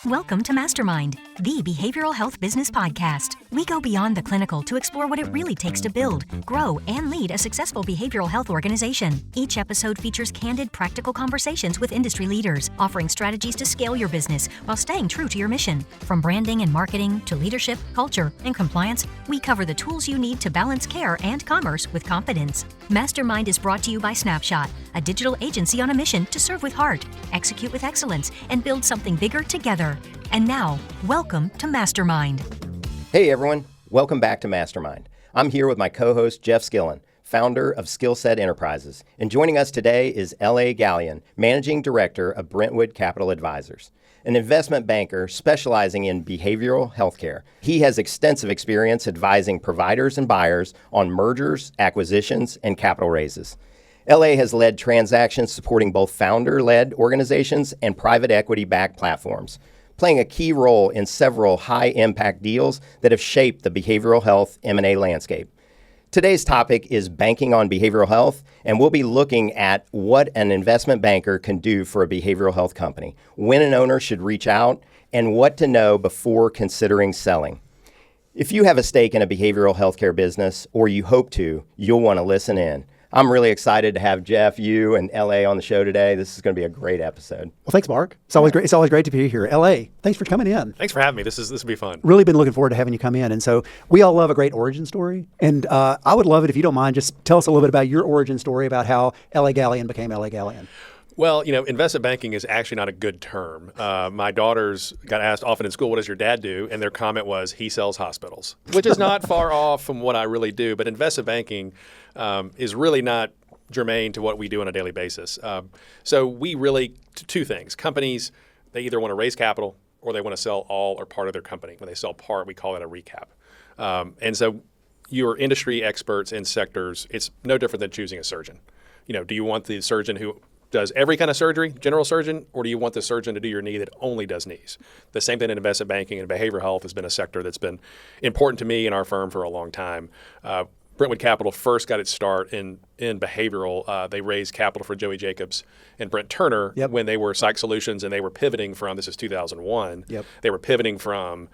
Welcome to MasterMined, the behavioral health business podcast. We go beyond the clinical to explore what it really takes to build, grow, and lead a successful behavioral health organization. Each episode features candid, practical conversations with industry leaders, offering strategies to scale your business while staying true to your mission. From branding and marketing to leadership, culture, and compliance, we cover the tools you need to balance care and commerce with confidence. MasterMined is brought to you by Snapshot, a digital agency on a mission to serve with heart, execute with excellence, and build something bigger together. And now, welcome to MasterMined. Hey everyone, welcome back to MasterMined. I'm here with my co-host Jeff Skillen, founder of Skillset Enterprises. And joining us today is L.A. Galyon, Managing Director of Brentwood Capital Advisors, an investment banker specializing in behavioral healthcare. He has extensive experience advising providers and buyers on mergers, acquisitions, and capital raises. LA has led transactions supporting both founder-led organizations and private equity-backed platforms, playing a key role in several high-impact deals that have shaped the behavioral health M&A landscape. Today's topic is banking on behavioral health, and we'll be looking at what an investment banker can do for a behavioral health company, when an owner should reach out, and what to know before considering selling. If you have a stake in a behavioral healthcare business, or you hope to, you'll want to listen in. I'm really excited to have Jeff, you, and LA on the show today. This is going to be a great episode. Well, thanks, Mark. It's always great. It's always great to be here. LA, thanks for coming in. Thanks for having me. This will be fun. Really been looking forward to having you come in. And so we all love a great origin story. And I would love it if you don't mind, just tell us a little bit about your origin story about how LA Galyon became LA Galyon. Well, investment banking is actually not a good term. My daughters got asked often in school, what does your dad do? And their comment was, he sells hospitals, which is not far off from what I really do. But investment banking is really not germane to what we do on a daily basis. So we really, two things. Companies, they either want to raise capital or they want to sell all or part of their company. When they sell part, we call it a recap. And so your industry experts in sectors, it's no different than choosing a surgeon. Do you want the surgeon who does every kind of surgery, general surgeon, or do you want the surgeon to do your knee that only does knees? The same thing in investment banking and behavioral health has been a sector that's been important to me and our firm for a long time. Brentwood Capital first got its start in behavioral. They raised capital for Joey Jacobs and Brent Turner when they were Psych Solutions, and they were pivoting from, this is 2001, they were pivoting from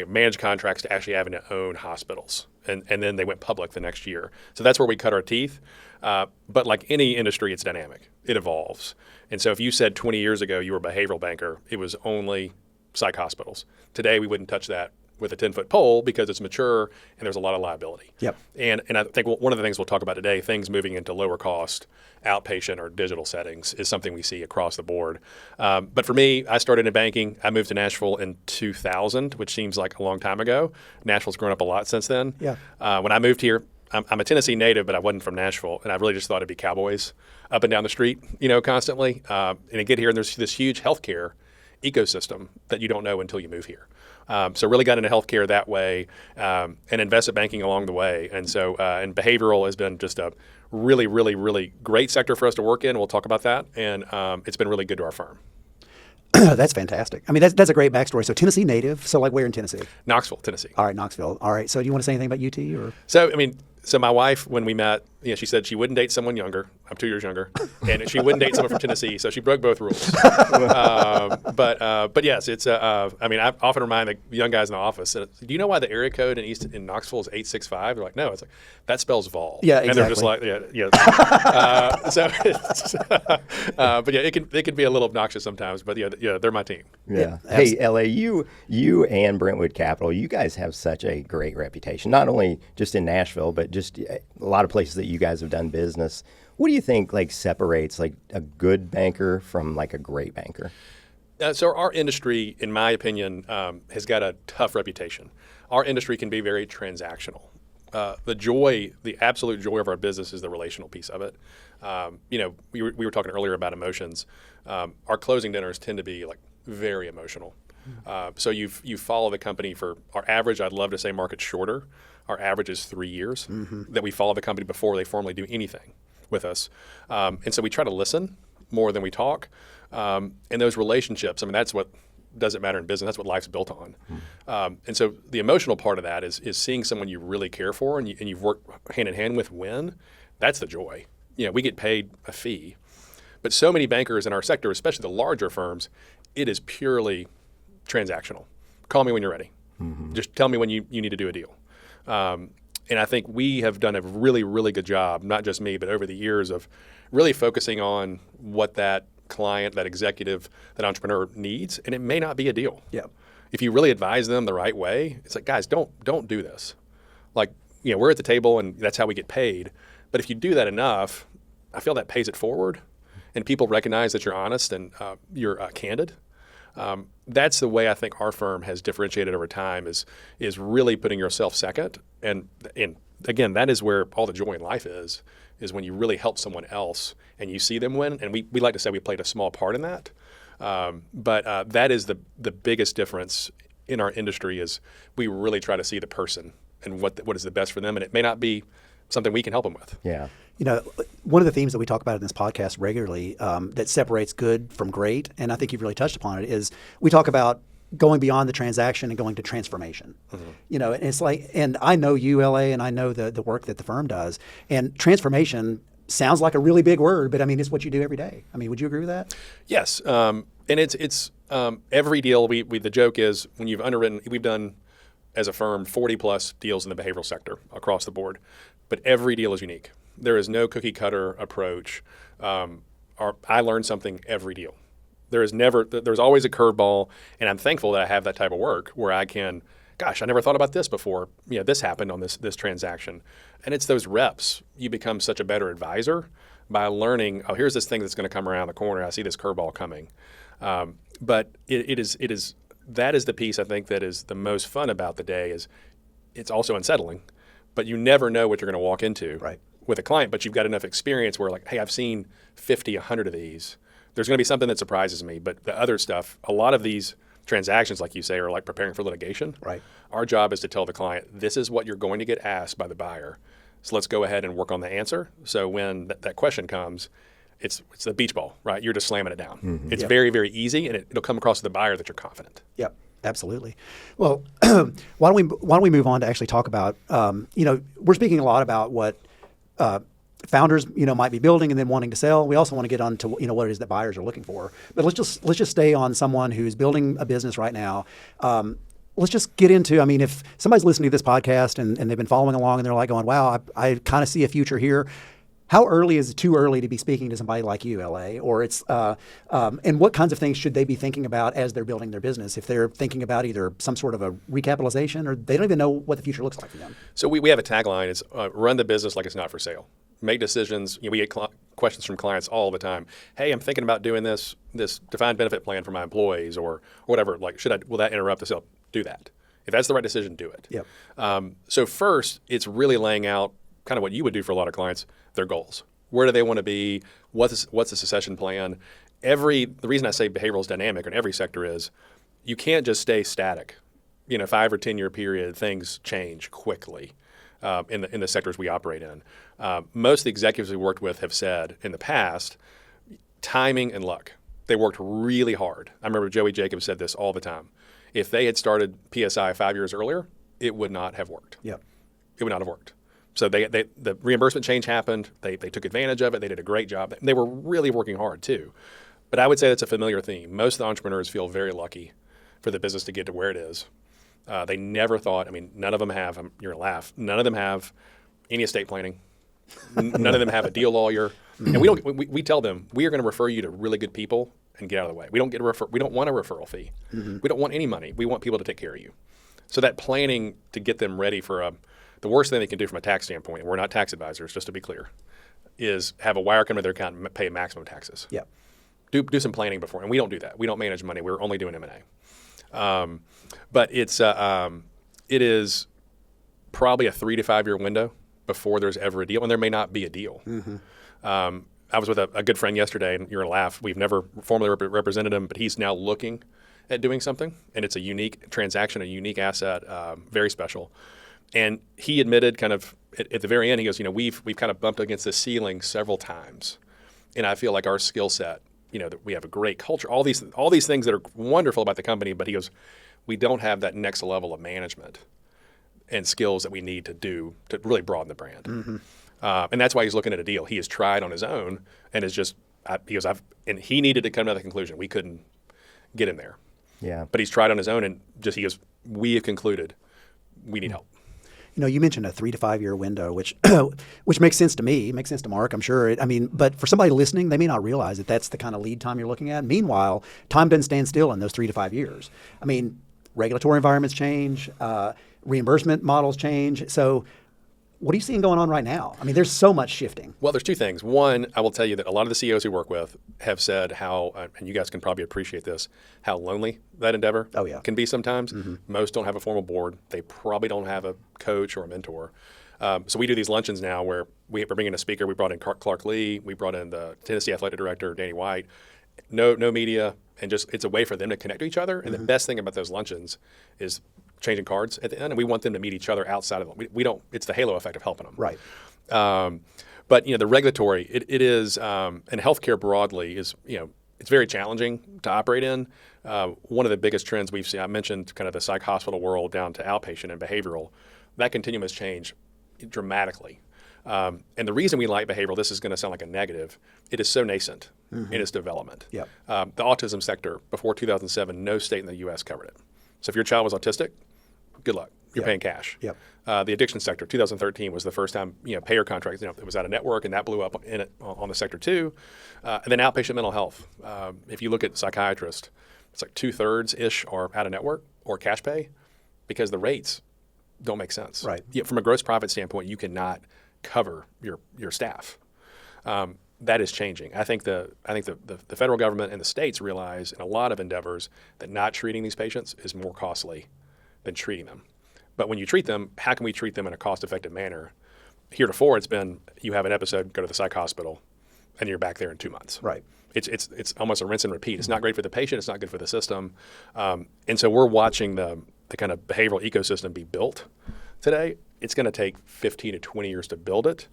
managed contracts to actually having to own hospitals. And then they went public the next year. So that's where we cut our teeth. But like any industry, it's dynamic. It evolves. And so if you said 20 years ago you were a behavioral banker, it was only psych hospitals. Today, we wouldn't touch that with a 10-foot pole because it's mature and there's a lot of liability. And I think one of the things we'll talk about today, things moving into lower cost, outpatient or digital settings is something we see across the board. But for me, I started in banking. I moved to Nashville in 2000, which seems like a long time ago. Nashville's grown up a lot since then. When I moved here, I'm a Tennessee native, but I wasn't from Nashville, and I really just thought it'd be cowboys up and down the street, constantly. And I get here, and there's this huge healthcare ecosystem that you don't know until you move here. So really got into healthcare that way, and investment banking along the way. And so, and behavioral has been just a really, really, really great sector for us to work in. We'll talk about that. And it's been really good to our firm. That's fantastic. I mean, that's a great backstory. So Tennessee native. So like where in Tennessee? Knoxville, Tennessee. All right, Knoxville. All right. So do you want to say anything about UT or? So my wife, when we met, she said she wouldn't date someone younger. I'm 2 years younger, and she wouldn't date someone from Tennessee. So she broke both rules. But yes, it's. I often remind the young guys in the office, do you know why the area code in Knoxville is 865? They're like, no. It's like that spells Vol. Yeah, exactly. And they're just like, but yeah, it can be a little obnoxious sometimes. But yeah, they're my team. Yeah. Hey, LA, you and Brentwood Capital, you guys have such a great reputation, not only just in Nashville, but just a lot of places that you guys have done business. What do you think separates a good banker from a great banker? So our industry, in my opinion, has got a tough reputation. Our industry can be very transactional. The absolute joy of our business is the relational piece of it. We were talking earlier about emotions. Our closing dinners tend to be very emotional. So you follow the company for our average. I'd love to say market's shorter. Our average is 3 years that we follow the company before they formally do anything with us. And so we try to listen more than we talk. And those relationships, that's what doesn't matter in business. That's what life's built on. And so the emotional part of that is seeing someone you really care for and you've worked hand in hand with win. That's the joy. We get paid a fee. But so many bankers in our sector, especially the larger firms, it is purely transactional. Call me when you're ready. Just tell me when you need to do a deal. And I think we have done a really, really good job, not just me, but over the years of really focusing on what that client, that executive, that entrepreneur needs, and it may not be a deal. Yeah. If you really advise them the right way, it's like, guys, don't do this. Like, we're at the table and that's how we get paid. But if you do that enough, I feel that pays it forward, and people recognize that you're honest and you're candid. That's the way I think our firm has differentiated over time is really putting yourself second. And again, that is where all the joy in life is when you really help someone else and you see them win. And we like to say we played a small part in that. But that is the biggest difference in our industry is we really try to see the person and what is the best for them. And it may not be something we can help them with. Yeah. One of the themes that we talk about in this podcast regularly that separates good from great, and I think you've really touched upon it, is we talk about going beyond the transaction and going to transformation. And it's like, and I know you, LA, and I know the work that the firm does, and transformation sounds like a really big word, but I mean, it's what you do every day. I mean, would you agree with that? Yes. And it's every deal, the joke is when you've underwritten, we've done as a firm 40 plus deals in the behavioral sector across the board, but every deal is unique. There is no cookie cutter approach. I learn something every deal. There's always a curveball, and I'm thankful that I have that type of work where I can, gosh, I never thought about this before. This happened on this transaction. And it's those reps. You become such a better advisor by learning, oh, here's this thing that's going to come around the corner. I see this curveball coming. But that is the piece I think that is the most fun about the day is it's also unsettling, but you never know what you're going to walk into with a client, but you've got enough experience where like, hey, I've seen 50, 100 of these. There's going to be something that surprises me, but the other stuff, a lot of these transactions, like you say, are like preparing for litigation. Right. Our job is to tell the client, this is what you're going to get asked by the buyer. So let's go ahead and work on the answer. So when that question comes, it's the beach ball, right? You're just slamming it down. It's very, very easy, and it'll come across to the buyer that you're confident. Yep, absolutely. Well, why don't we move on to actually talk about, we're speaking a lot about what founders, might be building and then wanting to sell. We also want to get on to, what it is that buyers are looking for. But let's just stay on someone who's building a business right now. Let's just get into, if somebody's listening to this podcast and they've been following along and they're like going, wow, I kind of see a future here. How early is it too early to be speaking to somebody like you, LA? Or it's, and what kinds of things should they be thinking about as they're building their business? If they're thinking about either some sort of a recapitalization or they don't even know what the future looks like for them. So we have a tagline, it's run the business like it's not for sale. Make decisions. We get questions from clients all the time. Hey, I'm thinking about doing this defined benefit plan for my employees or whatever. Like, will that interrupt the sale? Do that. If that's the right decision, do it. Yep. So first, it's really laying out kind of what you would do for a lot of clients, their goals. Where do they want to be? What's the succession plan? The reason I say behavioral is dynamic in every sector is you can't just stay static. 5 or 10 year period, things change quickly in the sectors we operate in. Most of the executives we worked with have said in the past, timing and luck. They worked really hard. I remember Joey Jacobs said this all the time. If they had started PSI 5 years earlier, it would not have worked. Yep. It would not have worked. So the reimbursement change happened. They took advantage of it. They did a great job. They were really working hard too. But I would say that's a familiar theme. Most of the entrepreneurs feel very lucky for the business to get to where it is. They never thought, none of them have, you're going to laugh, none of them have any estate planning. None of them have a deal lawyer. And we tell them, we are going to refer you to really good people and get out of the way. We don't want a referral fee. We don't want any money. We want people to take care of you. So that planning to get them ready for the worst thing they can do from a tax standpoint, and we're not tax advisors, just to be clear, is have a wire come to their account and pay maximum taxes. Yeah. Do some planning before, and we don't do that. We don't manage money. We're only doing M&A. But it is probably a 3 to 5 year window before there's ever a deal, and there may not be a deal. I was with a good friend yesterday, and you're going to laugh. We've never formally represented him, but he's now looking at doing something, and it's a unique transaction, a unique asset, very special. And he admitted kind of at the very end, he goes, we've kind of bumped against the ceiling several times. And I feel like our skill set, that we have a great culture, all these things that are wonderful about the company, but he goes, we don't have that next level of management and skills that we need to really broaden the brand. And that's why he's looking at a deal. He has tried on his own and is just, he goes, and he needed to come to the conclusion. We couldn't get him there. Yeah. But he's tried on his own, and he goes, we have concluded we need help. You mentioned a 3 to 5 year window, which which makes sense to me, makes sense to Mark, I'm sure. But for somebody listening, they may not realize that that's the kind of lead time you're looking at. Meanwhile, time doesn't stand still in those 3 to 5 years. Regulatory environments change, reimbursement models change. So what are you seeing going on right now? There's so much shifting. Well, there's two things. One, I will tell you that a lot of the CEOs we work with have said how, and you guys can probably appreciate this, how lonely that endeavor can be sometimes. Mm-hmm. Most don't have a formal board. They probably don't have a coach or a mentor. So we do these luncheons now where we're bringing a speaker. We brought in Clark Lee. We brought in the Tennessee Athletic Director, Danny White. No media, and it's a way for them to connect to each other. And the best thing about those luncheons is changing cards at the end, and we want them to meet each other outside of them. We don't. It's the halo effect of helping them. Right. But the regulatory, it is, and healthcare broadly is, it's very challenging to operate in. One of the biggest trends we've seen, I mentioned kind of the psych hospital world down to outpatient and behavioral. That continuum has changed dramatically. And the reason we like behavioral, this is going to sound like a negative, it is so nascent in its development. Yep. The autism sector, before 2007, no state in the U.S. covered it. So if your child was autistic, good luck. You're paying cash. Yep. The addiction sector, 2013 was the first time payer contracts. It was out of network, and that blew up on the sector too. And then outpatient mental health. If you look at psychiatrists, it's like 2/3 ish are out of network or cash pay, because the rates don't make sense. Right. From a gross profit standpoint, you cannot cover your staff. That is changing. I think the federal government and the states realize in a lot of endeavors that not treating these patients is more costly than treating them. But when you treat them, how can we treat them in a cost-effective manner? Heretofore, it's been you have an episode, go to the psych hospital, and you're back there in 2 months. Right. It's almost a rinse and repeat. It's not great for the patient. It's not good for the system. And so we're watching the kind of behavioral ecosystem be built today. It's going to take 15 to 20 years to build it.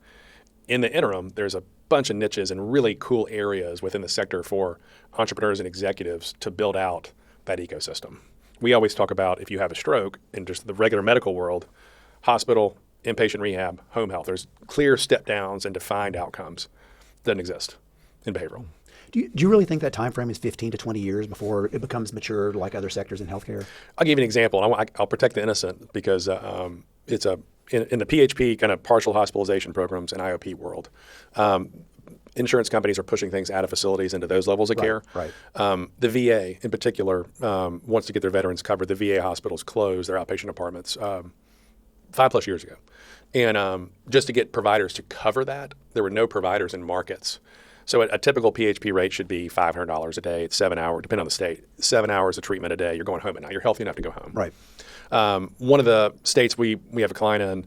In the interim, there's a bunch of niches and really cool areas within the sector for entrepreneurs and executives to build out that ecosystem. We always talk about if you have a stroke in just the regular medical world, hospital, inpatient rehab, home health, there's clear step downs and defined outcomes. Doesn't exist in behavioral. Do you really think that time frame is 15 to 20 years before it becomes mature like other sectors in healthcare? I'll give you an example. I'll protect the innocent because it's in the PHP kind of partial hospitalization programs and IOP world. Insurance companies are pushing things out of facilities into those levels of care. Right. The VA in particular wants to get their veterans covered. The VA hospitals closed their outpatient apartments 5+ years ago. And just to get providers to cover that, there were no providers in markets. So a typical PHP rate should be $500 a day. It's 7 hours, depending on the state, 7 hours of treatment a day. You're going home at night. You're healthy enough to go home. Right. One of the states we have a client in,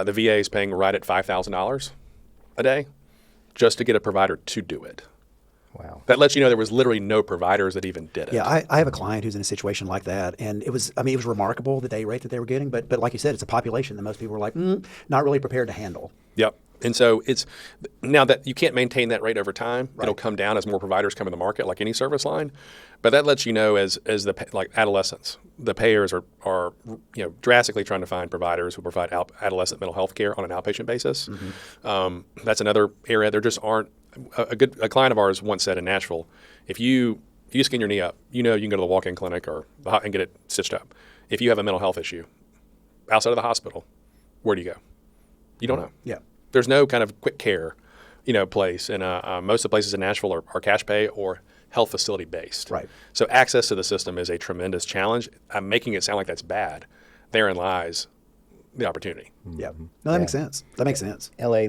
the VA is paying right at $5,000 a day just to get a provider to do it. Wow. That lets you know there was literally no providers that even did it. Yeah, I have a client who's in a situation like that, and it was remarkable the day rate that they were getting, but like you said, it's a population that most people were like, not really prepared to handle. Yep. And so it's now that you can't maintain that rate over time, Right. It'll come down as more providers come in the market, like any service line. But that lets you know as like adolescents, the payers are drastically trying to find providers who provide adolescent mental health care on an outpatient basis. Mm-hmm. That's another area. There just aren't a client of ours once said in Nashville, if you skin your knee up, you can go to the walk-in clinic and get it stitched up. If you have a mental health issue outside of the hospital, where do you go? You don't know. Yeah. There's no kind of quick care, place. And most of the places in Nashville are cash pay or health facility based. Right. So access to the system is a tremendous challenge. I'm making it sound like that's bad. Therein lies the opportunity. Yeah. No, that makes sense. That makes sense. LA,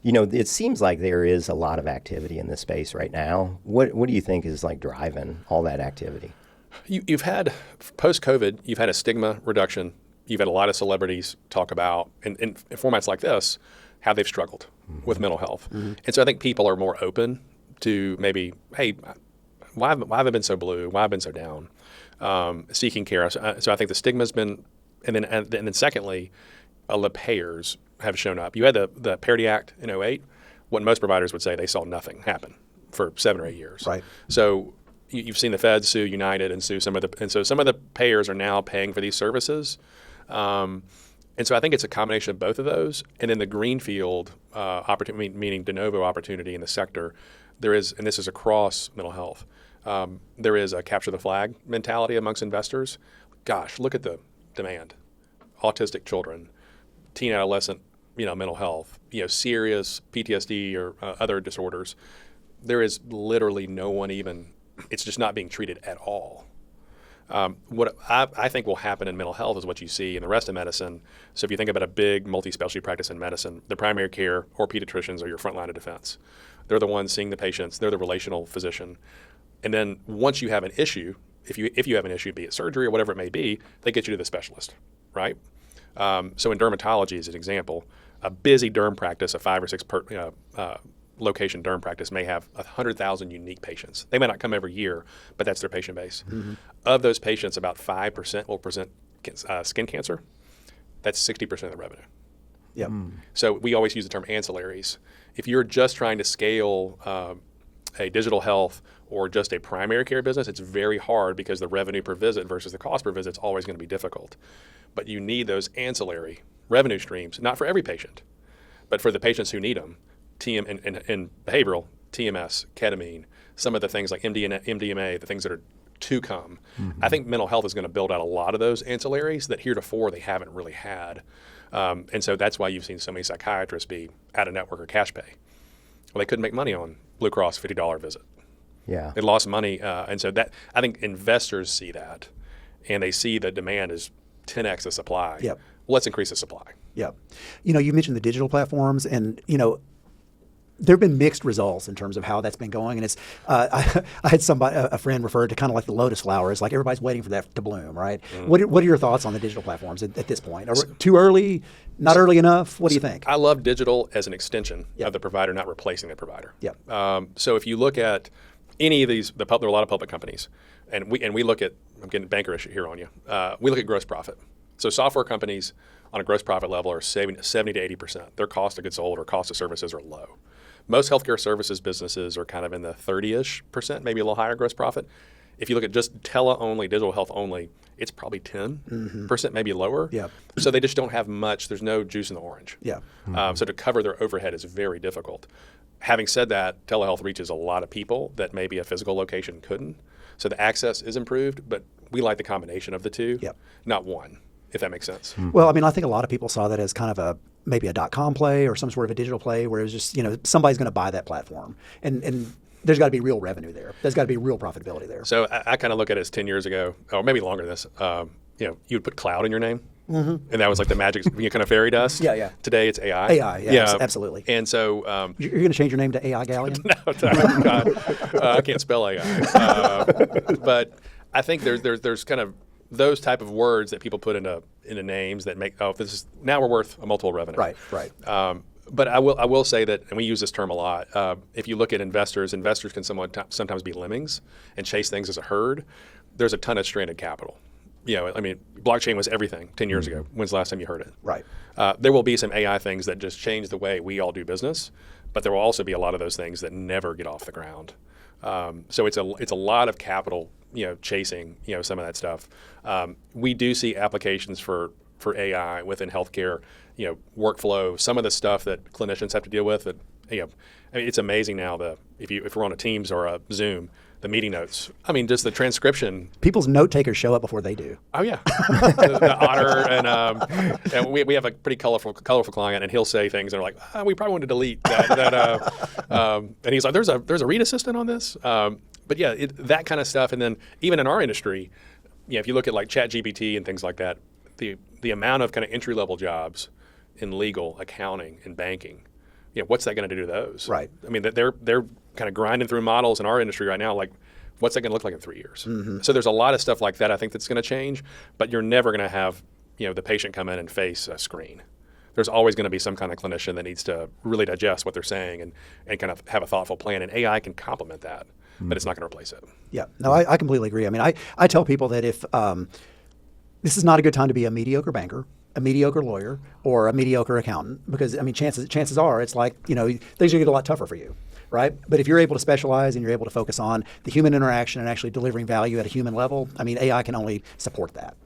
it seems like there is a lot of activity in this space right now. What do you think is driving all that activity? You've had, post-COVID, you've had a stigma reduction. You've had a lot of celebrities talk about, in formats like this, how they've struggled with mental health. Mm-hmm. And so I think people are more open to maybe, hey, why have I been so blue? Why have I been so down? Seeking care. So I think the stigma's been, and then secondly, the payers have shown up. You had the Parity Act in 2008. What most providers would say, they saw nothing happen for 7 or 8 years. Right. So you've seen the feds sue United and so some of the payers are now paying for these services. And so I think it's a combination of both of those. And then the greenfield opportunity, meaning de novo opportunity in the sector, there is, and this is across mental health, There is a capture the flag mentality amongst investors. Gosh, look at the demand. Autistic children, teen adolescent, mental health, serious PTSD or other disorders. There is literally no one it's just not being treated at all. What I think will happen in mental health is what you see in the rest of medicine. So if you think about a big multi-specialty practice in medicine, the primary care or pediatricians are your front line of defense. They're the ones seeing the patients. They're the relational physician. And then once you have an issue, if you have an issue, be it surgery or whatever it may be, they get you to the specialist, right? So in dermatology, as an example, a busy derm practice, a 5 or 6 location derm practice may have 100,000 unique patients. They may not come every year, but that's their patient base. Mm-hmm. Of those patients, about 5% will present skin cancer. That's 60% of the revenue. Yep. So we always use the term ancillaries. If you're just trying to scale a digital health or just a primary care business, it's very hard because the revenue per visit versus the cost per visit is always going to be difficult. But you need those ancillary revenue streams, not for every patient, but for the patients who need them. In behavioral, TMS, ketamine, some of the things like MDMA, the things that are to come. Mm-hmm. I think mental health is going to build out a lot of those ancillaries that heretofore they haven't really had. And so that's why you've seen so many psychiatrists be out of network or cash pay. Well, they couldn't make money on Blue Cross $50 visit. Yeah. They lost money. And so that I think investors see that, and they see the demand is 10x the supply. Yep. Well, let's increase the supply. Yep. You mentioned the digital platforms, and, there have been mixed results in terms of how that's been going. And it's, I had a friend referred to kind of like the lotus flowers, like everybody's waiting for that to bloom, right? Mm. What are your thoughts on the digital platforms at this point? Are we too early, not early enough? What do you think? I love digital as an extension of the provider, not replacing the provider. Yep. So if you look at any of these, there are a lot of public companies, and we look at, I'm getting bankerish here on you, we look at gross profit. So software companies on a gross profit level are saving 70 to 80%. Their cost of goods sold or cost of services are low. Most healthcare services businesses are kind of in the 30-ish%, maybe a little higher gross profit. If you look at just tele-only, digital health only, it's probably 10%, maybe lower. Yeah. So they just don't have much. There's no juice in the orange. Yeah. So to cover their overhead is very difficult. Having said that, telehealth reaches a lot of people that maybe a physical location couldn't. So the access is improved, but we like the combination of the two, not one, if that makes sense. Well, I think a lot of people saw that as kind of maybe a .com play or some sort of a digital play where it was just, somebody's going to buy that platform. And there's got to be real revenue there. There's got to be real profitability there. So I kind of look at it as 10 years ago, or maybe longer than this, you would put cloud in your name. Mm-hmm. And that was like the magic kind of fairy dust. Yeah. Today it's AI. AI, absolutely. And so... you're going to change your name to AI Galyon? No, God. I can't spell AI. But I think there's kind of those type of words that people put into names that make, now we're worth a multiple revenue. Right. But I will say that, and we use this term a lot, if you look at investors can sometimes be lemmings and chase things as a herd. There's a ton of stranded capital. Blockchain was everything 10 years ago. When's the last time you heard it? Right. There will be some AI things that just change the way we all do business, but there will also be a lot of those things that never get off the ground. So it's a lot of capital, chasing, some of that stuff. We do see applications for AI within healthcare, workflow, some of the stuff that clinicians have to deal with. It's amazing now if we're on a Teams or a Zoom, the meeting notes. Just the transcription. People's note takers show up before they do. Oh yeah, the otter and we have a pretty colorful client, and he'll say things and they're like, we probably want to delete that. And he's like, there's a read assistant on this. But yeah, that kind of stuff. And then even in our industry, if you look at like ChatGPT and things like that, the amount of kind of entry level jobs in legal, accounting, and banking. What's that going to do to those? Right. They're kind of grinding through models in our industry right now. Like, what's that going to look like in 3 years? Mm-hmm. So there's a lot of stuff like that I think that's going to change, but you're never going to have, the patient come in and face a screen. There's always going to be some kind of clinician that needs to really digest what they're saying and kind of have a thoughtful plan. And AI can complement that, but it's not going to replace it. Yeah. No, I completely agree. I tell people that if this is not a good time to be a mediocre banker, a mediocre lawyer, or a mediocre accountant, because chances are it's like, things are going to get a lot tougher for you, right? But if you're able to specialize and you're able to focus on the human interaction and actually delivering value at a human level, AI can only support that.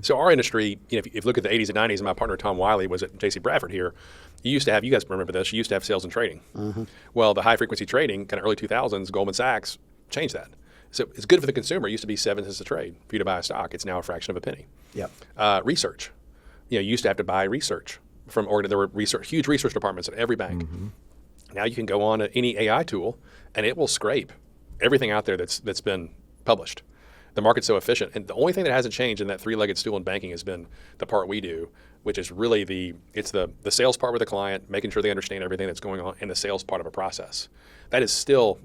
So our industry, if you look at the 80s and 90s, and my partner Tom Wiley was at J.C. Bradford here, you guys remember this, you used to have sales and trading. Mm-hmm. Well, the high frequency trading, kind of early 2000s, Goldman Sachs changed that. So it's good for the consumer. It used to be 7 cents a trade for you to buy a stock. It's now a fraction of a penny. Yep. Research. You used to have to buy research there were huge research departments at every bank. Mm-hmm. Now you can go on to any AI tool and it will scrape everything out there that's been published. The market's so efficient. And the only thing that hasn't changed in that three-legged stool in banking has been the part we do, which is really the sales part with the client, making sure they understand everything that's going on, and the sales part of a process. That is still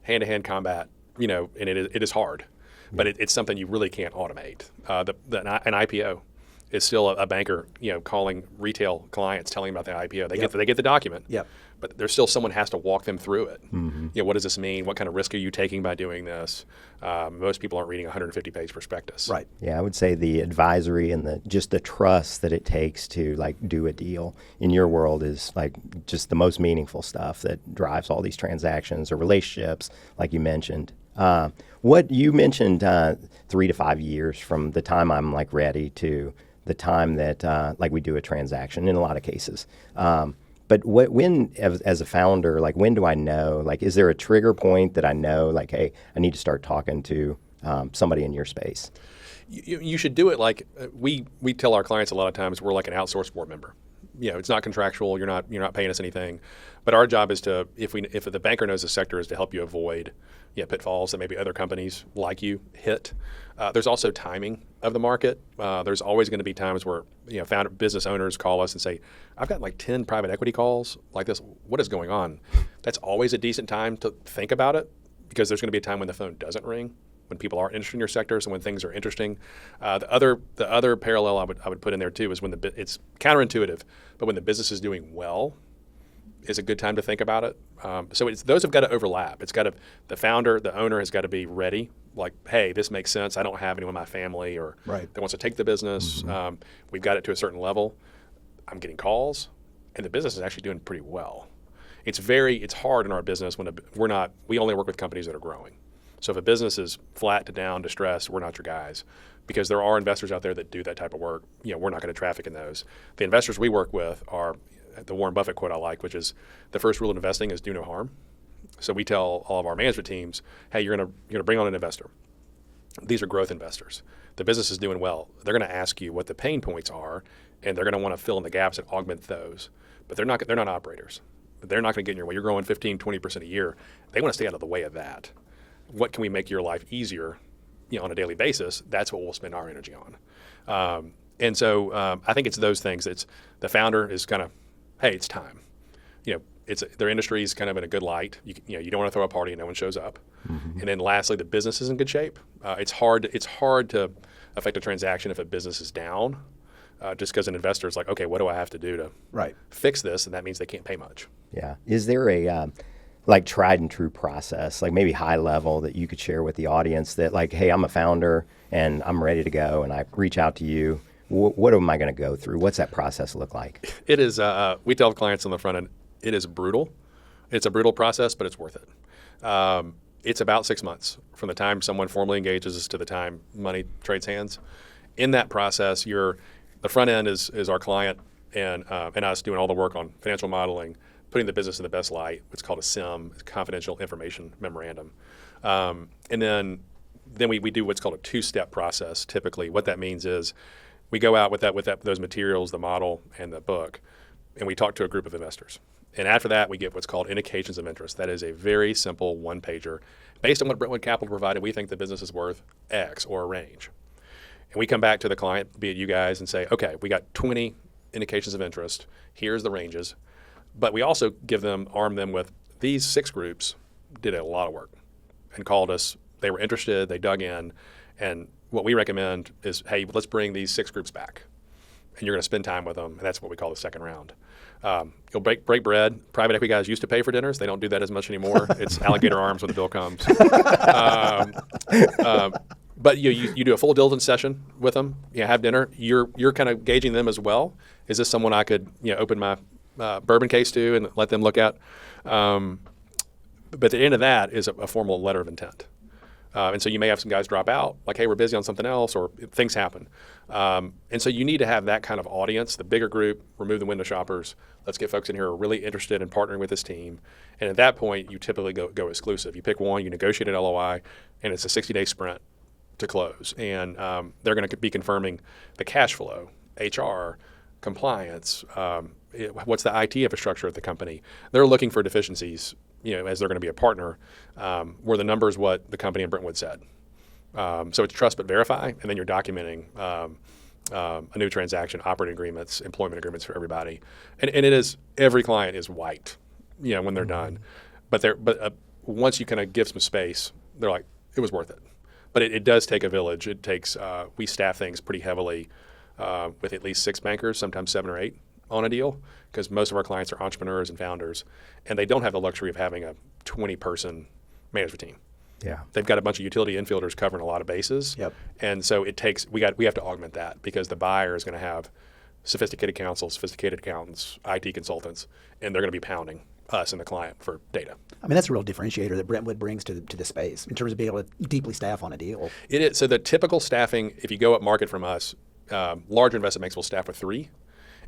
hand-to-hand combat, and it is hard, but it's something you really can't automate. An IPO is still a banker, calling retail clients, telling them about the IPO. They get the document. Yep. But there's still someone has to walk them through it. Mm-hmm. What does this mean? What kind of risk are you taking by doing this? Most people aren't reading a 150-page prospectus. Right. Yeah, I would say the advisory and the trust that it takes to do a deal in your world is just the most meaningful stuff that drives all these transactions or relationships, like you mentioned. What you mentioned, 3 to 5 years from the time I'm ready to the time that we do a transaction in a lot of cases. But when, as a founder, when do I know? Is there a trigger point that I know, hey, I need to start talking to somebody in your space? You should do it we tell our clients a lot of times we're like an outsourced board member. It's not contractual. You're not paying us anything. But our job is to, if the banker knows the sector, is to help you avoid pitfalls that maybe other companies like you hit. There's also timing of the market. There's always going to be times where business owners call us and say, I've got 10 private equity calls like this. What is going on? That's always a decent time to think about it, because there's going to be a time when the phone doesn't ring, when people are interested in your sectors and when things are interesting. The other parallel I would put in there too is when it's counterintuitive, but when the business is doing well, is a good time to think about it. So those have got to overlap. The founder, the owner has got to be ready. Hey, this makes sense. I don't have anyone in my family or Right. that wants to take the business. Mm-hmm. We've got it to a certain level. I'm getting calls, and the business is actually doing pretty well. It's hard in our business when we only work with companies that are growing. So if a business is flat to down, distressed, we're not your guys, because there are investors out there that do that type of work. We're not going to traffic in those. The investors we work with are the Warren Buffett quote I like, which is the first rule of investing is do no harm. So we tell all of our management teams, hey, you're going to bring on an investor. These are growth investors. The business is doing well. They're going to ask you what the pain points are, and they're going to want to fill in the gaps and augment those. But they're not operators. They're not going to get in your way. You're growing 15, 20% a year. They want to stay out of the way of that. What can we make your life easier, on a daily basis? That's what we'll spend our energy on. And so I think it's those things. It's the founder is kind of, hey, it's time. Their industry is kind of in a good light. You don't want to throw a party and no one shows up. Mm-hmm. And then lastly, the business is in good shape. It's hard to affect a transaction if a business is down, just because an investor is like, okay, what do I have to do to fix this? And that means they can't pay much. Yeah. Is there a tried and true process, maybe high level, that you could share with the audience that hey, I'm a founder and I'm ready to go, and I reach out to you. What am I going to go through? What's that process look like? It is, we tell clients on the front end, it is brutal. It's a brutal process, but it's worth it. It's about 6 months from the time someone formally engages us to the time money trades hands. In that process, the front end is our client and us doing all the work on financial modeling, putting the business in the best light, what's called a CIM, confidential information memorandum. And then we do what's called a 2-step process. Typically, what that means is we go out with those materials, the model and the book, and we talk to a group of investors. And after that, we get what's called indications of interest. That is a very simple one-pager. Based on what Brentwood Capital provided, we think the business is worth X or a range. And we come back to the client, be it you guys, and say, okay, we got 20 indications of interest. Here's the ranges. But we also arm them with these 6 groups did a lot of work and called us. They were interested. They dug in. And what we recommend is, hey, let's bring these 6 groups back. And you're going to spend time with them. And that's what we call the second round. You'll break bread. Private equity guys used to pay for dinners. They don't do that as much anymore. It's alligator arms when the bill comes. But you do a full diligence session with them. Have dinner. You're kind of gauging them as well. Is this someone I could open my bourbon case to and let them look at? But at the end of that is a formal letter of intent. And so you may have some guys drop out, like, hey, we're busy on something else, or things happen. And so you need to have that kind of audience, the bigger group, remove the window shoppers. Let's get folks in here who are really interested in partnering with this team. And at that point, you typically go exclusive. You pick one, you negotiate an LOI, and it's a 60-day sprint to close. And they're going to be confirming the cash flow, HR, compliance, what's the IT infrastructure at the company. They're looking for deficiencies, as they're going to be a partner, where the number is what the company in Brentwood said. So it's trust but verify, and then you're documenting a new transaction, operating agreements, employment agreements for everybody. And it is, every client is white, when they're done. But once you kind of give some space, they're like, it was worth it. But it does take a village. It takes, we staff things pretty heavily with at least 6 bankers, sometimes 7 or 8 on a deal, because most of our clients are entrepreneurs and founders, and they don't have the luxury of having a 20-person management team. Yeah, they've got a bunch of utility infielders covering a lot of bases. Yep. And so it takes, we have to augment that, because the buyer is going to have sophisticated counsel, sophisticated accountants, IT consultants, and they're going to be pounding us and the client for data. I mean, that's a real differentiator that Brentwood brings to the space in terms of being able to deeply staff on a deal. It is. So the typical staffing, if you go up market from us, large investment banks will staff with 3,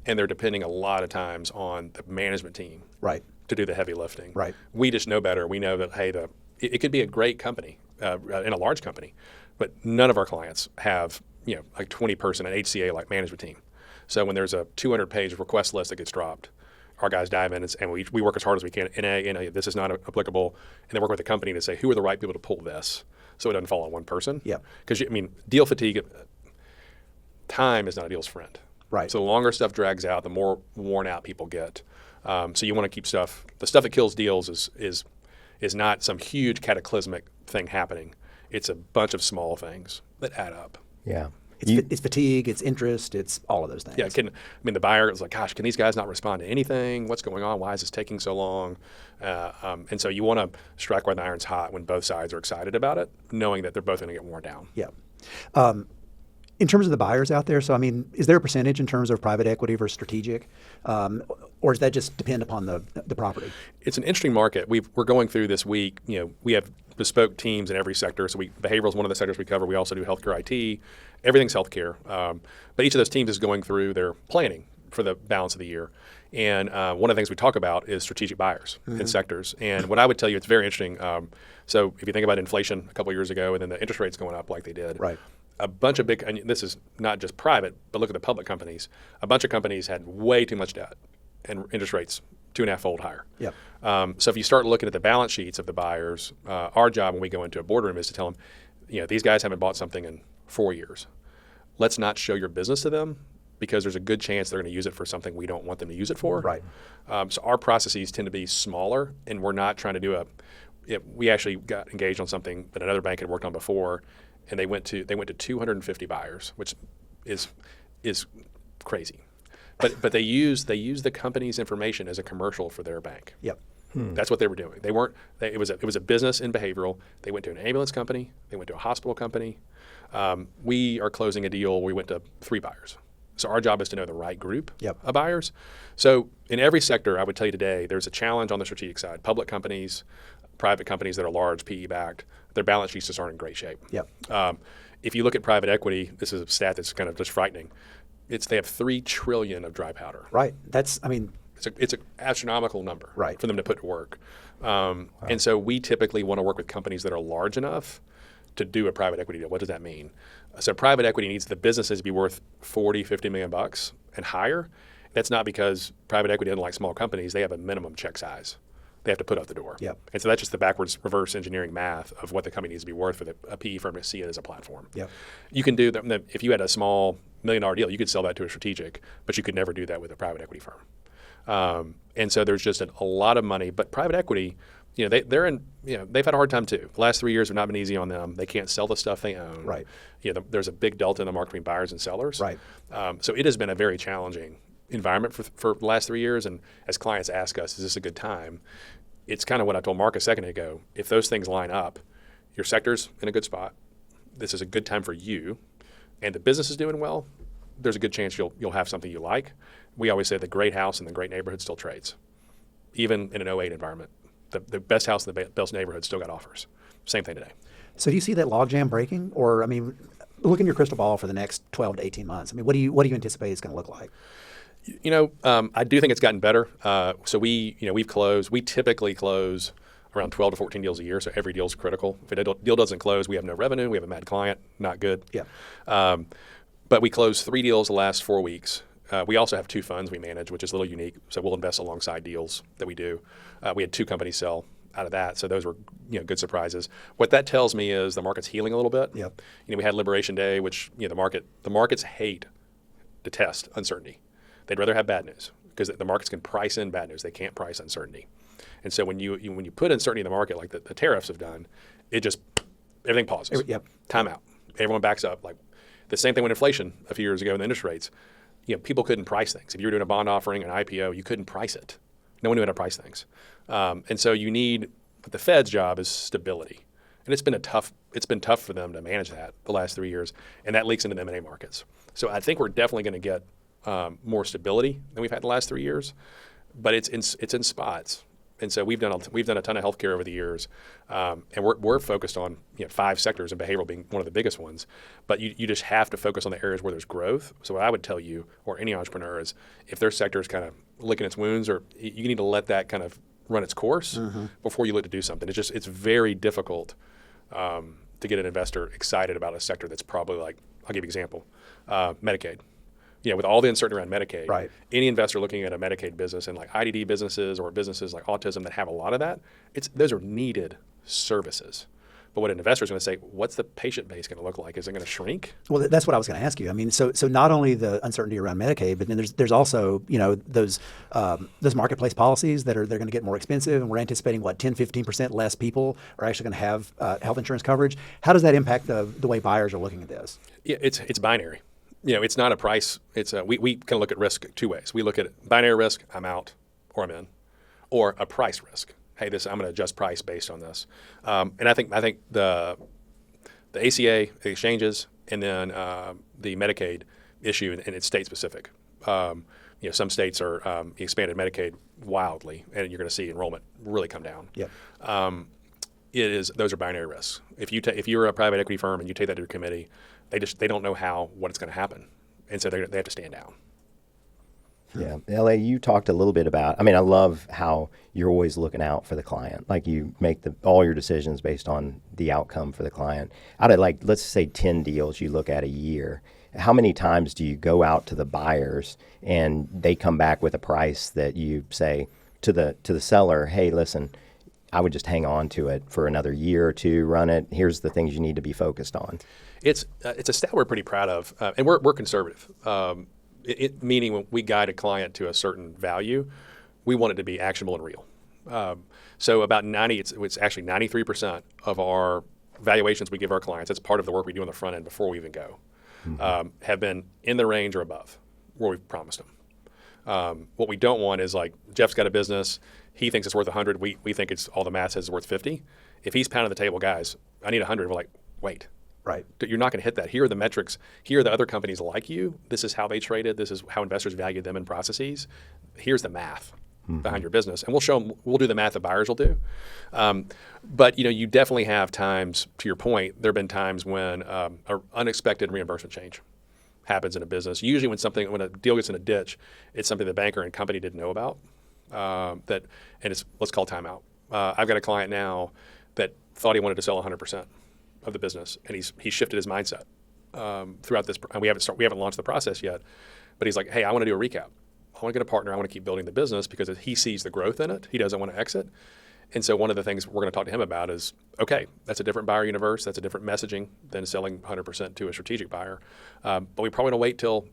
and they're depending a lot of times on the management team to do the heavy lifting. Right. We just know better. We know that, hey, it could be a great company, in a large company, but none of our clients have, like 20-person, an HCA-like management team. So when there's a 200-page request list that gets dropped, our guys dive in and we work as hard as we can. NA, this is not applicable. And then work with the company to say, who are the right people to pull this, so it doesn't fall on one person. Yeah. Because, deal fatigue, time is not a deal's friend. Right. So the longer stuff drags out, the more worn out people get. So you want to keep stuff. The stuff that kills deals is not some huge cataclysmic thing happening. It's a bunch of small things that add up. Yeah. It's fatigue, it's interest, it's all of those things. Yeah, the buyer is like, gosh, can these guys not respond to anything? What's going on? Why is this taking so long? And so you want to strike while the iron's hot when both sides are excited about it, knowing that they're both going to get worn down. Yeah. In terms of the buyers out there, so is there a percentage in terms of private equity versus strategic, or does that just depend upon the property? It's an interesting market. We're going through this week. We have bespoke teams in every sector. So behavioral is one of the sectors we cover. We also do healthcare IT. Everything's healthcare. But each of those teams is going through their planning for the balance of the year. And one of the things we talk about is strategic buyers in sectors. And what I would tell you, it's very interesting. So if you think about inflation a couple of years ago, and then the interest rates going up like they did. Right. A bunch of big, and this is not just private, but look at the public companies. A bunch of companies had way too much debt and interest rates 2.5-fold higher. Yep. So if you start looking at the balance sheets of the buyers, our job when we go into a boardroom is to tell them, these guys haven't bought something in 4 years. Let's not show your business to them, because there's a good chance they're going to use it for something we don't want them to use it for. Right. So our processes tend to be smaller, and we're not trying to do we actually got engaged on something that another bank had worked on before, and they went to 250 buyers, which is crazy. But they use the company's information as a commercial for their bank. Yep. That's what they were doing. It was a business in behavioral. They went to an ambulance company. They went to a hospital company. We are closing a deal. We went to 3 buyers. So our job is to know the right group of buyers. So in every sector, I would tell you today, there's a challenge on the strategic side. Public companies, private companies that are large, PE-backed, their balance sheets just aren't in great shape. Yep. If you look at private equity, this is a stat that's kind of just frightening. They have $3 trillion of dry powder. Right. It's an astronomical number for them to put to work. And so we typically want to work with companies that are large enough to do a private equity deal. What does that mean? So private equity needs the businesses to be worth $40-50 million and higher. That's not because private equity doesn't like small companies. They have a minimum check size they have to put out the door. Yep. And so that's just the backwards reverse engineering math of what the company needs to be worth for a PE firm to see it as a platform. Yep. You can do that. If you had a small $1 million deal, you could sell that to a strategic, but you could never do that with a private equity firm. And so there's just a lot of money. But private equity, they've had a hard time too. The last 3 years have not been easy on them. They can't sell the stuff they own. Right. There's a big delta in the market between buyers and sellers. Right. So it has been a very challenging environment for the last 3 years. And as clients ask us, is this a good time? It's kind of what I told Mark a second ago. If those things line up, your sector's in a good spot, this is a good time for you, and the business is doing well, there's a good chance you'll have something you like. We always say the great house in the great neighborhood still trades. Even in an 08 environment, the best house in the best neighborhood still got offers. Same thing today. So do you see that logjam breaking? Or, I mean, look in your crystal ball for the next 12 to 18 months. I mean, what do you anticipate it's going to look like? I do think it's gotten better. So we typically close around 12 to 14 deals a year. So every deal is critical. If a deal doesn't close, we have no revenue. We have a mad client. Not good. Yeah. But we closed 3 deals the last 4 weeks. We also have 2 funds we manage, which is a little unique. So we'll invest alongside deals that we do. We had 2 companies sell out of that. So those were good surprises. What that tells me is the market's healing a little bit. Yep. We had Liberation Day, which the markets detest uncertainty. They'd rather have bad news because the markets can price in bad news. They can't price uncertainty. And so when you put uncertainty in the market like the tariffs have done, everything pauses. Yep. Time out. Everyone backs up. Like the same thing with inflation a few years ago in the interest rates. People couldn't price things. If you were doing a bond offering, an IPO, you couldn't price it. No one knew how to price things. And so but the Fed's job is stability. And it's been tough for them to manage that the last 3 years. And that leaks into the M&A markets. So I think we're definitely going to get more stability than we've had the last 3 years, but it's in spots. And so we've done a ton of healthcare over the years, and we're focused on 5 sectors, and behavioral being one of the biggest ones. But you just have to focus on the areas where there's growth. So what I would tell you, or any entrepreneur, is if their sector is kind of licking its wounds, or you need to let that kind of run its course before you look to do something. It's very difficult to get an investor excited about a sector that's probably like, I'll give you an example, Medicaid. With all the uncertainty around Medicaid, right. Any investor looking at a Medicaid business and like IDD businesses or businesses like autism that have a lot of that, those are needed services. But what an investor is going to say, what's the patient base going to look like? Is it going to shrink? Well, that's what I was going to ask you. I mean, so not only the uncertainty around Medicaid, but then there's also those marketplace policies they're going to get more expensive, and we're anticipating 10-15% less people are actually going to have health insurance coverage. How does that impact the way buyers are looking at this? Yeah, it's binary. It's not a price. We can look at risk 2 ways. We look at binary risk, I'm out or I'm in, or a price risk. Hey, I'm going to adjust price based on this. And I think the ACA, the exchanges, and then the Medicaid issue, and it's state specific. Some states are expanded Medicaid wildly, and you're going to see enrollment really come down. Yep. Those are binary risks. If you're a private equity firm and you take that to your committee, they don't know what it's going to happen, and so they have to stand down. Yeah, LA, you talked a little bit about. I love how you're always looking out for the client. Like you make all your decisions based on the outcome for the client. Out of let's say 10 deals you look at a year, how many times do you go out to the buyers and they come back with a price that you say to the seller, hey, listen, I would just hang on to it for another year or 2, run it. Here's the things you need to be focused on. It's a stat we're pretty proud of, and we're conservative. Meaning when we guide a client to a certain value, we want it to be actionable and real. So about it's actually 93% of our valuations we give our clients, that's part of the work we do on the front end before we even go, have been in the range or above where we've promised them. What we don't want is like Jeff's got a business, he thinks it's worth 100, we think it's all the math says it's worth 50. If he's pounding the table, guys, I need 100, we're like, wait. Right. You're not going to hit that. Here are the metrics. Here are the other companies like you. This is how they traded. This is how investors value them in processes. Here's the math behind your business. And we'll show them, we'll do the math that buyers will do. But you definitely have times, to your point, there have been times when an unexpected reimbursement change happens in a business. Usually when a deal gets in a ditch, it's something the banker and company didn't know about. Let's call timeout. I've got a client now that thought he wanted to sell 100% of the business, and he shifted his mindset throughout this. And we haven't launched the process yet, but he's like, hey, I want to do a recap. I want to get a partner. I want to keep building the business because he sees the growth in it. He doesn't want to exit. And so one of the things we're going to talk to him about is, okay, that's a different buyer universe. That's a different messaging than selling 100% to a strategic buyer. But we probably don't wait till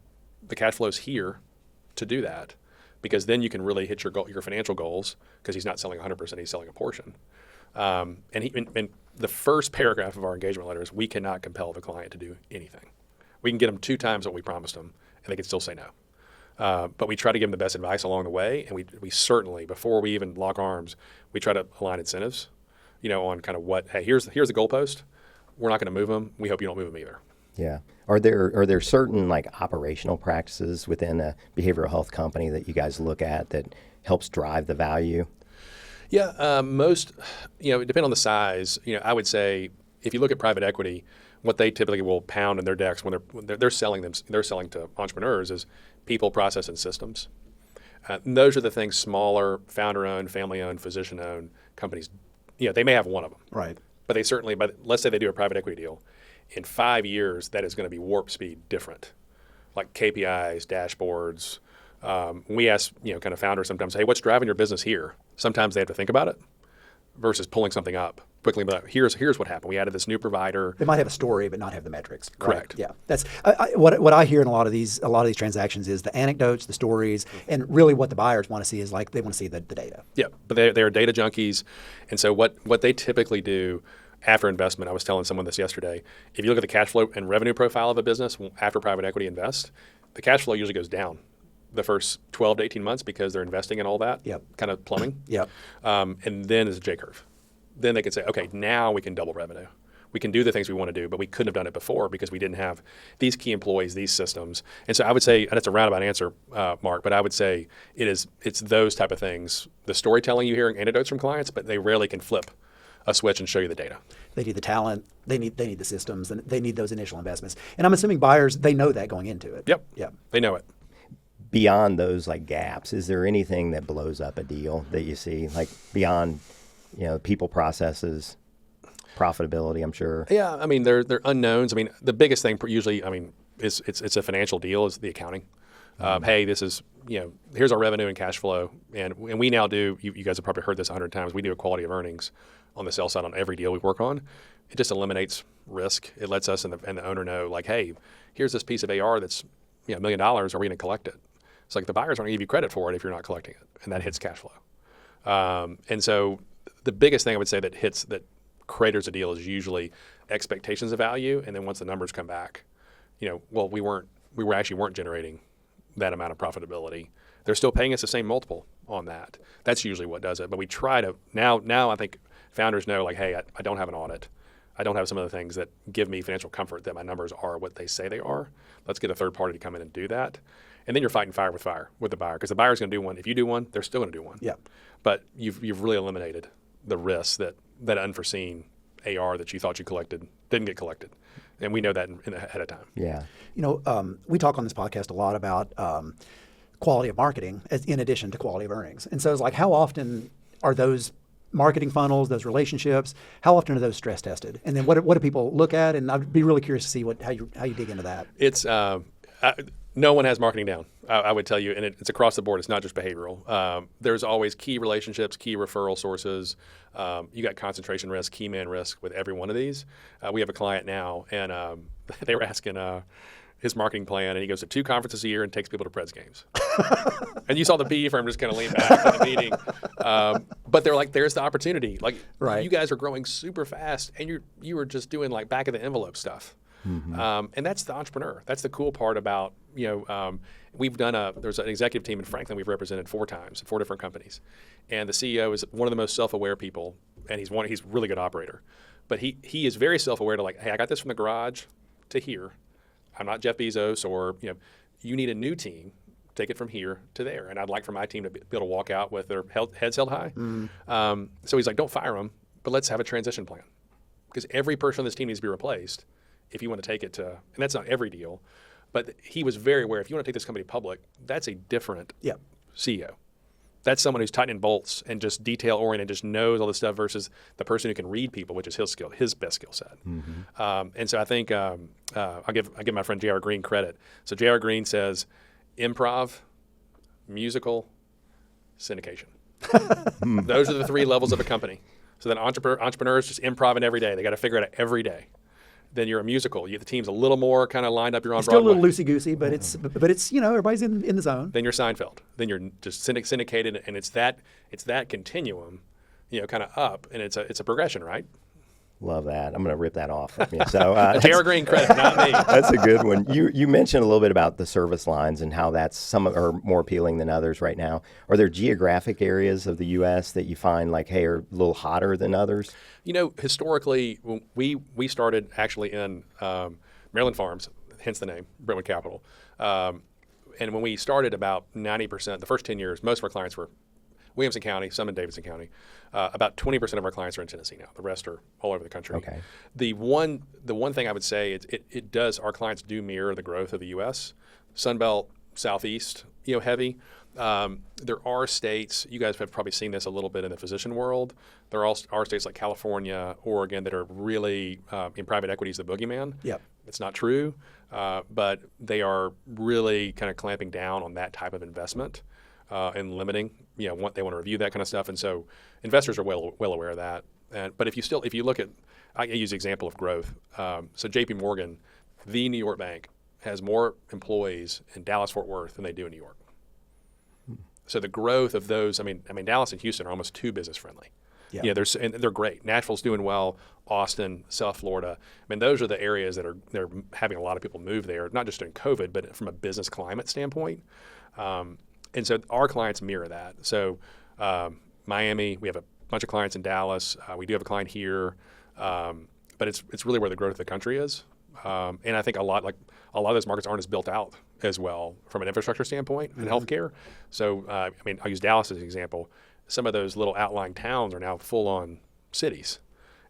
the cash flow's here to do that, because then you can really hit your financial goals, because he's not selling 100%, he's selling a portion. And the first paragraph of our engagement letter is, we cannot compel the client to do anything. We can get them 2 times what we promised them, and they can still say no. But we try to give them the best advice along the way, and we certainly, before we even lock arms, we try to align incentives, on kind of hey, here's the goalpost. We're not going to move them. We hope you don't move them either. Yeah. Are there certain operational practices within a behavioral health company that you guys look at that helps drive the value? Yeah, most, depending on the size, I would say if you look at private equity, what they typically will pound in their decks when they're selling to entrepreneurs is people, process, and systems. And those are the things smaller, founder-owned, family-owned, physician-owned companies, they may have one of them. Right. But they certainly, let's say they do a private equity deal. In 5 years, that is going to be warp speed different. Like KPIs, dashboards. We ask, kind of founders sometimes, hey, what's driving your business here? Sometimes they have to think about it versus pulling something up quickly. But here's what happened. We added this new provider. They might have a story, but not have the metrics. Correct. Right? Yeah, that's what I hear in a lot of these transactions is the anecdotes, the stories, and really what the buyers want to see is like they want to see the data. Yeah, but they are data junkies, and so what they typically do after investment, I was telling someone this yesterday. If you look at the cash flow and revenue profile of a business after private equity invest, the cash flow usually goes down the first 12 to 18 months because they're investing in all that kind of plumbing. Yep. And then it's a J-curve. Then they can say, okay, now we can double revenue. We can do the things we want to do, but we couldn't have done it before because we didn't have these key employees, these systems. And so I would say, and it's a roundabout answer, Mark, but I would say it's those type of things. The storytelling, you're hearing anecdotes from clients, but they rarely can flip a switch and show you the data. They need the talent. They need the systems, and they need those initial investments. And I'm assuming buyers, they know that going into it. Yep. They know it. Beyond those like gaps, is there anything that blows up a deal that you see, like beyond, people, processes, profitability? I'm sure. Yeah, I mean they're unknowns. I mean the biggest thing usually, is it's a financial deal is the accounting. Hey, this is here's our revenue and cash flow, and we now do. You guys have probably heard this 100 times. We do a quality of earnings on the sell side on every deal we work on. It just eliminates risk. It lets us and the owner know, like, hey, here's this piece of AR that's $1 million. Are we going to collect it? It's like the buyers aren't going to give you credit for it if you're not collecting it, and that hits cash flow. And so the biggest thing I would say that craters a deal is usually expectations of value, and then once the numbers come back, we actually weren't generating that amount of profitability. They're still paying us the same multiple on that. That's usually what does it. But we try to now I think founders know, like, hey, I don't have an audit. I don't have some of the things that give me financial comfort that my numbers are what they say they are. Let's get a third party to come in and do that. And then you're fighting fire with the buyer, because the buyer's going to do one. If you do one, they're still going to do one. Yeah. But you've really eliminated the risks that unforeseen AR that you thought you collected didn't get collected. And we know that ahead of time. Yeah. We talk on this podcast a lot about quality of marketing in addition to quality of earnings. And so it's like, how often are those marketing funnels, those relationships, how often are those stress tested? And then what do people look at? And I'd be really curious to see how you dig into that. It's no one has marketing down, I would tell you, and it's across the board. It's not just behavioral. There's always key relationships, key referral sources. You got concentration risk, key man risk with every one of these. We have a client now, and they were asking his marketing plan, and he goes to 2 conferences a year and takes people to Preds games. And you saw the PE firm just kind of lean back in the meeting. But they're like, there's the opportunity. Like, right. You guys are growing super fast, and you were just doing like back of the envelope stuff. Mm-hmm. And that's the entrepreneur. That's the cool part about, we've done there's an executive team in Franklin we've represented 4 times, 4 different companies. And the CEO is one of the most self-aware people, and he's a really good operator. But he is very self-aware to, like, hey, I got this from the garage to here. I'm not Jeff Bezos, or, you need a new team. Take it from here to there. And I'd like for my team to be able to walk out with their heads held high. Mm-hmm. So he's like, don't fire them, but let's have a transition plan. Because every person on this team needs to be replaced if you want to take it to, and that's not every deal, but he was very aware, if you want to take this company public, that's a different CEO. That's someone who's tightening bolts and just detail-oriented, just knows all this stuff versus the person who can read people, which is his best skill set. Mm-hmm. And so I think I'll give my friend J.R. Green credit. So J.R. Green says improv, musical, syndication. Those are the 3 levels of a company. So then entrepreneurs just improv every day. They got to figure it out every day. Then you're a musical. The team's a little more kind of lined up. You're on Broadway. Still a little loosey-goosey, but it's everybody's in the zone. Then you're Seinfeld. Then you're just syndicated, and it's that continuum, kind of up, and it's a progression, right? Love that. I'm going to rip that off of you. So J.R. Green credit, not me. That's a good one. You mentioned a little bit about the service lines and how that's some are more appealing than others right now. Are there geographic areas of the U.S. that you find like, hey, are a little hotter than others? Historically, we started actually in Maryland Farms, hence the name, Brentwood Capital. And when we started, about 90%, the first 10 years, most of our clients Williamson County, some in Davidson County. About 20% of our clients are in Tennessee now. The rest are all over the country. Okay. The one thing I would say, it does, our clients do mirror the growth of the U.S. Sunbelt, Southeast, heavy. There are states, you guys have probably seen this a little bit in the physician world. There are states like California, Oregon that are really, in private equity is the boogeyman. Yep. It's not true, but they are really kind of clamping down on that type of investment and limiting, they want to review that kind of stuff. And so investors are well aware of that. But if you look at, I use the example of growth. So JP Morgan, the New York bank, has more employees in Dallas-Fort Worth than they do in New York. So the growth of those, I mean, Dallas and Houston are almost too business friendly. Yeah. They're great. Nashville's doing well. Austin, South Florida. I mean, those are the areas that they're having a lot of people move there, not just during COVID, but from a business climate standpoint. And so our clients mirror that. So Miami, we have a bunch of clients in Dallas. We do have a client here, but it's really where the growth of the country is. And I think a lot of those markets aren't as built out as well from an infrastructure standpoint in healthcare. So, I'll use Dallas as an example. Some of those little outlying towns are now full-on cities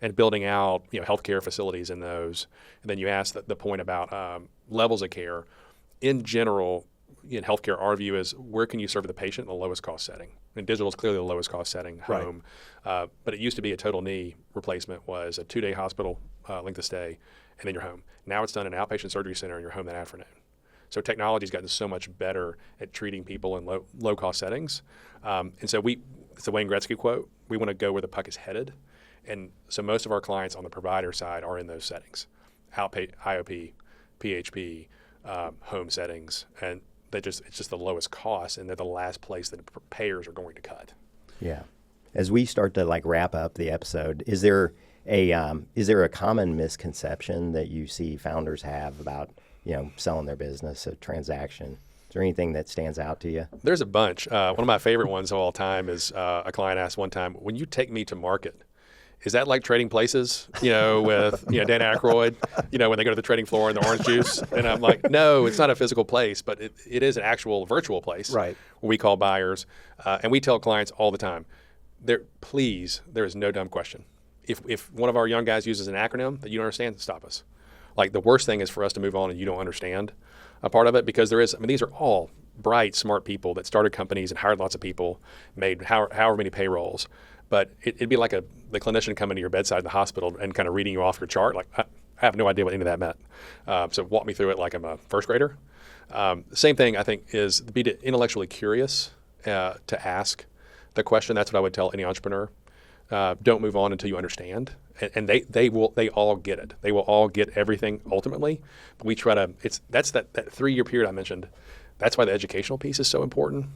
and building out, healthcare facilities in those. And then you asked the point about levels of care. In general, in healthcare, our view is where can you serve the patient in the lowest cost setting? And digital is clearly the lowest cost setting, home. Right. But it used to be a total knee replacement was a 2-day hospital length of stay, and then you're home. Now it's done in an outpatient surgery center and you're home that afternoon. So technology's gotten so much better at treating people in low cost settings. And so it's the Wayne Gretzky quote, we want to go where the puck is headed. And so most of our clients on the provider side are in those settings, IOP, PHP, home settings, and it's just the lowest cost, and they're the last place that payers are going to cut. Yeah. As we start to wrap up the episode, is there a common misconception that you see founders have about selling their business, a transaction? Is there anything that stands out to you? There's a bunch. One of my favorite ones of all time is a client asked one time, when you take me to market, is that like Trading Places, with Dan Aykroyd, when they go to the trading floor and the orange juice? And I'm like, no, it's not a physical place, but it is an actual virtual place, right, where we call buyers. And we tell clients all the time, there is no dumb question. If one of our young guys uses an acronym that you don't understand, stop us. Like, the worst thing is for us to move on and you don't understand a part of it, because these are all bright, smart people that started companies and hired lots of people, made however many payrolls. But it'd be like the clinician coming to your bedside in the hospital and kind of reading you off your chart. Like, I have no idea what any of that meant. So walk me through it like I'm a first grader. Same thing, I think, is be intellectually curious to ask the question. That's what I would tell any entrepreneur. Don't move on until you understand. And they all get it. They will all get everything ultimately. But we try to, that's that 3-year period I mentioned. That's why the educational piece is so important,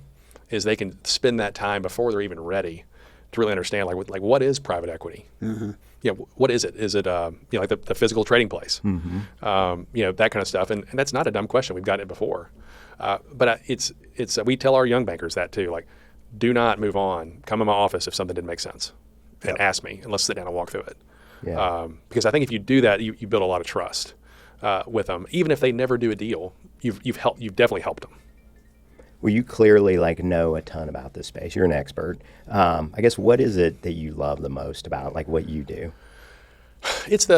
is they can spend that time before they're even ready to really understand, like what is private equity? Mm-hmm. What is it? Is it like the physical trading place? Mm-hmm. That kind of stuff. And that's not a dumb question. We've gotten it before. But it's we tell our young bankers that too. Like, do not move on. Come in my office if something didn't make sense, and ask me, and let's sit down and walk through it. Yeah. Because I think if you do that, you build a lot of trust with them. Even if they never do a deal, you've definitely helped them. Well, you clearly know a ton about this space. You're an expert. I guess, what is it that you love the most about what you do? It's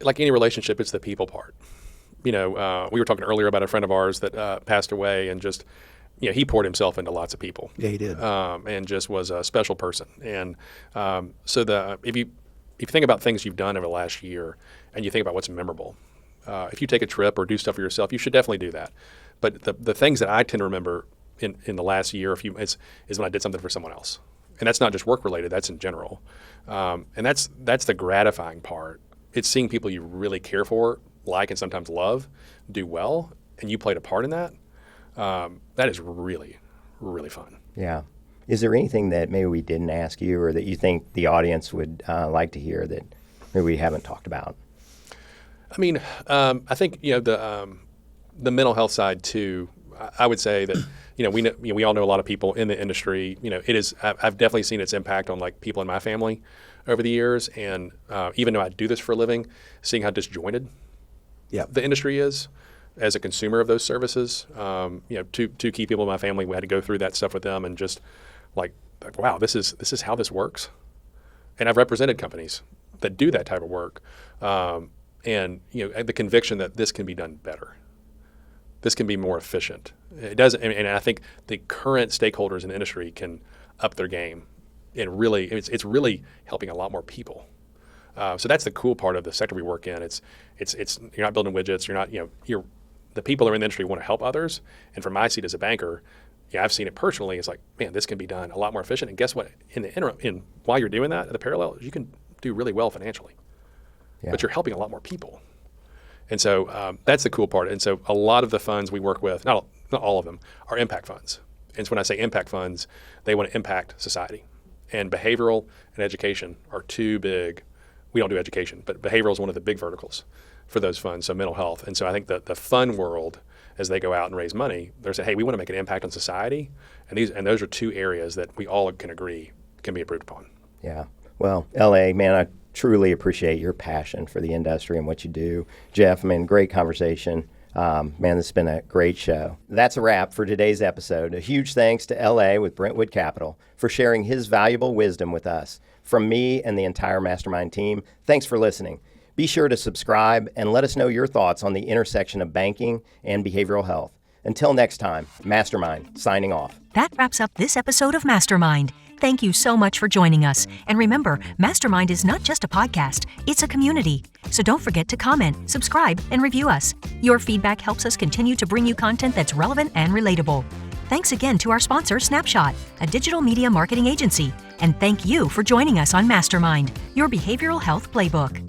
like any relationship. It's the people part. We were talking earlier about a friend of ours that passed away, and just he poured himself into lots of people. Yeah, he did. And just was a special person. And so if you think about things you've done over the last year, and you think about what's memorable, if you take a trip or do stuff for yourself, you should definitely do that. But the things that I tend to remember in the last year is when I did something for someone else. And that's not just work related, that's in general. And that's the gratifying part. It's seeing people you really care for, like, and sometimes love, do well, and you played a part in that. That is really, really fun. Yeah. Is there anything that maybe we didn't ask you, or that you think the audience would like to hear that maybe we haven't talked about? I mean, I think, the mental health side too, I would say that, we all know a lot of people in the industry. I've definitely seen its impact on people in my family over the years. And even though I do this for a living, seeing how disjointed the industry is as a consumer of those services. Two key people in my family, we had to go through that stuff with them, and just like, wow, this is how this works. And I've represented companies that do that type of work, and the conviction that this can be done better. This can be more efficient. It doesn't, and I think the current stakeholders in the industry can up their game, and really, it's really helping a lot more people. So that's the cool part of the sector we work in. It's you're not building widgets. You're not the people who are in the industry want to help others. And from my seat as a banker, I've seen it personally. It's like, man, this can be done a lot more efficient. And guess what? In the interim, while you're doing that, the parallel, you can do really well financially, but you're helping a lot more people. And so that's the cool part. And so a lot of the funds we work with, not all of them, are impact funds. And so when I say impact funds, they want to impact society. And behavioral and education are two big. We don't do education, but behavioral is one of the big verticals for those funds, so mental health. And so I think the fund world, as they go out and raise money, they're saying, hey, we want to make an impact on society. And those are two areas that we all can agree can be improved upon. Yeah. Well, LA, man, I truly appreciate your passion for the industry and what you do. Jeff, great conversation. Man, this has been a great show. That's a wrap for today's episode. A huge thanks to LA with Brentwood Capital for sharing his valuable wisdom with us. From me and the entire MasterMined team, thanks for listening. Be sure to subscribe and let us know your thoughts on the intersection of banking and behavioral health. Until next time, MasterMined, signing off. That wraps up this episode of MasterMined. Thank you so much for joining us. And remember, MasterMined is not just a podcast, it's a community. So don't forget to comment, subscribe, and review us. Your feedback helps us continue to bring you content that's relevant and relatable. Thanks again to our sponsor, Snapshot, a digital media marketing agency. And thank you for joining us on MasterMined, your behavioral health playbook.